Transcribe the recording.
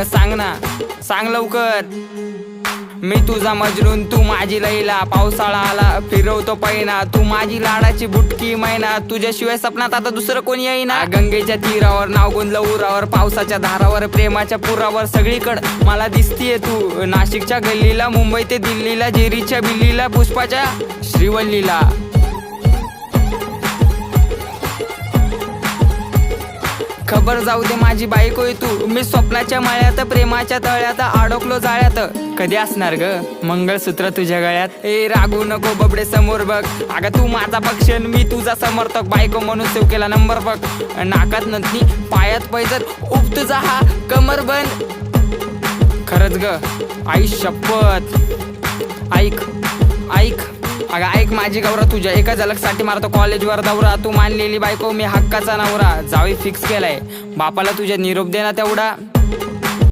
अगं सांग ना, सांग लवकर. मी तुझा मजनून, तू माझी लैला. पावसाळा आला फिरवतो पैना, तू माझी लाडाची बुटकी मैना. तुझ्याशिवाय सपनात आता दुसरं कोणी येईना. गंगेच्या तीरावर नाव गुंजलं उरावर, पावसाच्या धारावर प्रेमाच्या पुरावर. सगळीकडं मला दिसतीये तू, नाशिकच्या गल्लीला, मुंबई ते दिल्लीला, जेरीच्या बिल्लीला, पुष्पाच्या श्रीवल्लीला. खबर जाऊ दे माझी बायकोय तू, मी स्वप्नाच्या मळ्यात, प्रेमाच्या तळ्यात अडकलो जाळ्यात. कधी असणार ग मंगळसूत्र तुझ्या गळ्यात? ए रागू नको बबडे समोर बघ, अगं तू माझा पक्षण, मी तुझा समर्थक. बायको म्हणून सेव केला नंबर बघ. नाकात नथनी, पायात पैजण, उप तुझा हा कमर बंद. खरंच ग आई शपथ. ऐक ऐक अगं ऐक माझी गौरा, तुझ्या एका झलकसाठी मारतो कॉलेजवर दौरा. तू मानलेली बायको, मी हक्काचा नवरा. जावी फिक्स केलाय, बापाला तुझ्या निरोप दे ना तेवढा.